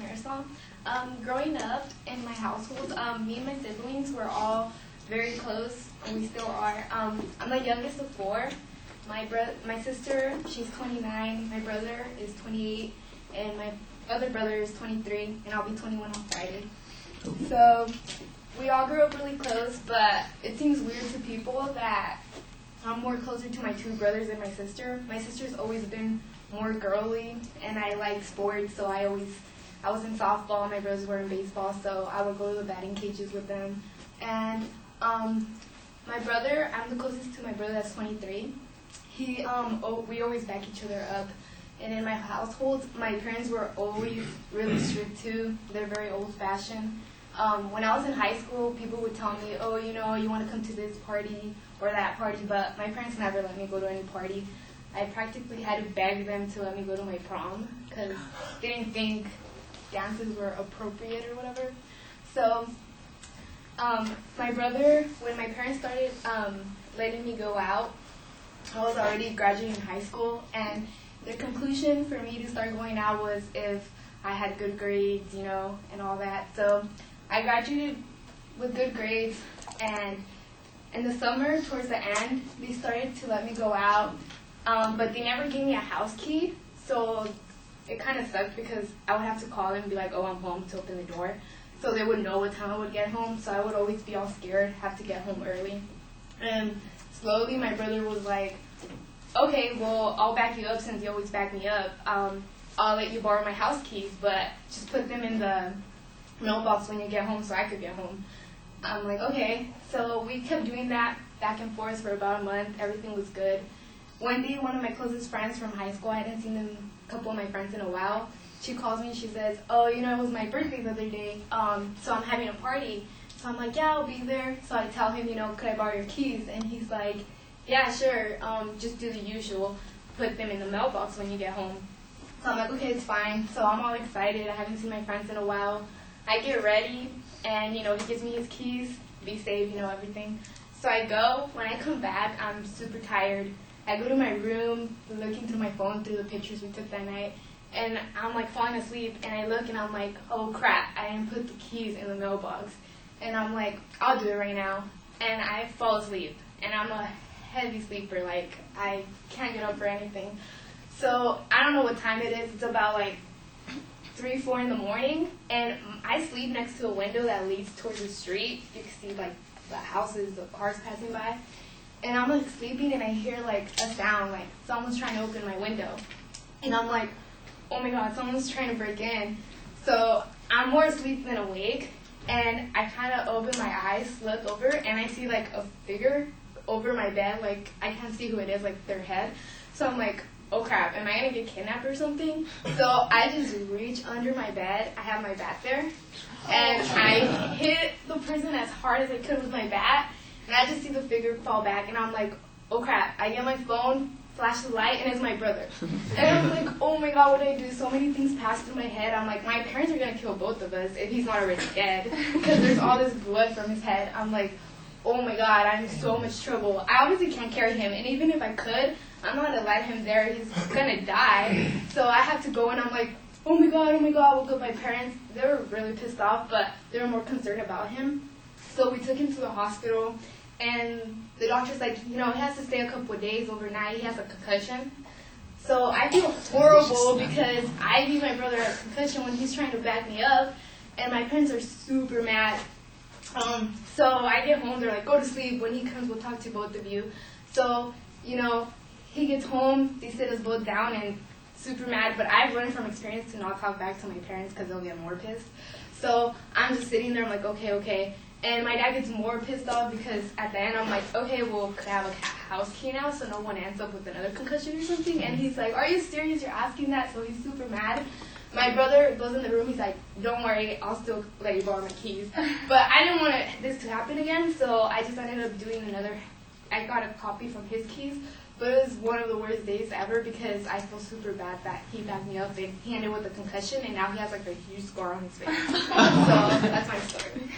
Marisol. Growing up in my household, me and my siblings were all very close, and we still are. I'm the youngest of four. My sister, she's 29. My brother is 28, and my other brother is 23, and I'll be 21 on Friday. So we all grew up really close, but it seems weird to people that I'm more closer to my two brothers than my sister. My sister's always been more girly, and I like sports, so I was in softball, my brothers were in baseball, so I would go to the batting cages with them. And my brother, I'm the closest to my brother that's 23. We always back each other up. And in my household, my parents were always really strict too. They're very old-fashioned. When I was in high school, people would tell me, oh, you want to come to this party or that party, but my parents never let me go to any party. I practically had to beg them to let me go to my prom because they didn't think dances were appropriate or whatever. So my brother, when my parents started letting me go out, I was already graduating high school, and the conclusion for me to start going out was if I had good grades, and all that. So I graduated with good grades, and in the summer, towards the end, they started to let me go out, but they never gave me a house key, so it kind of sucked because I would have to call them and be like, oh, I'm home, to open the door, so they would know what time I would get home, so I would always be all scared, have to get home early. And slowly, my brother was like, okay, well, I'll back you up since you always back me up. I'll let you borrow my house keys, but just put them in the mailbox when you get home so I could get home. I'm like, okay. So we kept doing that back and forth for about a month. Everything was good. Wendy, one of my closest friends from high school, I hadn't seen a couple of my friends in a while. She calls me and she says, oh, it was my birthday the other day, so I'm having a party. So I'm like, yeah, I'll be there. So I tell him, could I borrow your keys? And he's like, yeah, sure, just do the usual. Put them in the mailbox when you get home. So I'm like, okay, it's fine. So I'm all excited. I haven't seen my friends in a while. I get ready, and, he gives me his keys. Be safe, everything. So I go. When I come back, I'm super tired. I go to my room, looking through my phone through the pictures we took that night, and I'm, falling asleep, and I look, and I'm like, oh, crap, I didn't put the keys in the mailbox. And I'm like, I'll do it right now. And I fall asleep, and I'm a heavy sleeper. I can't get up for anything. So I don't know what time it is. It's about 3, 4 in the morning, and I sleep next to a window that leads towards the street. You can see the houses, the cars passing by, and I'm sleeping, and I hear a sound someone's trying to open my window, and I'm like, oh my god, someone's trying to break in. So I'm more asleep than awake, and I kind of open my eyes, look over, and I see a figure over my bed. I can't see who it is, their head. So I'm like, oh crap, am I going to get kidnapped or something? So I just reach under my bed. I have my bat there. And I hit the person as hard as I could with my bat. And I just see the figure fall back. And I'm like, oh crap. I get my phone, flash the light, and it's my brother. And I'm like, oh my god, what did I do? So many things passed through my head. I'm like, my parents are going to kill both of us if he's not already dead. Because there's all this blood from his head. I'm like, oh my god, I'm in so much trouble. I obviously can't carry him. And even if I could, I'm not going to let him there. He's going to die. So I have to go, and I'm like, oh my god, I woke up my parents. They were really pissed off, but they were more concerned about him. So we took him to the hospital, and the doctor's like, he has to stay a couple of days overnight. He has a concussion. So I feel horrible because I gave my brother a concussion when he's trying to back me up, and my parents are super mad. So I get home, they're like, go to sleep. When he comes, we'll talk to both of you. So, he gets home, they sit us both down, and super mad, but I've learned from experience to not talk back to my parents because they'll get more pissed. So I'm just sitting there, I'm like, okay. And my dad gets more pissed off because at the end I'm like, okay, well, could I have a house key now so no one ends up with another concussion or something? And he's like, are you serious? You're asking that? So he's super mad. My brother goes in the room, he's like, don't worry, I'll still let you borrow my keys. But I didn't want this to happen again, so I just ended up doing I got a copy from his keys. But it was one of the worst days ever because I feel super bad that he backed me up and he ended with a concussion, and now he has a huge scar on his face. So that's my story.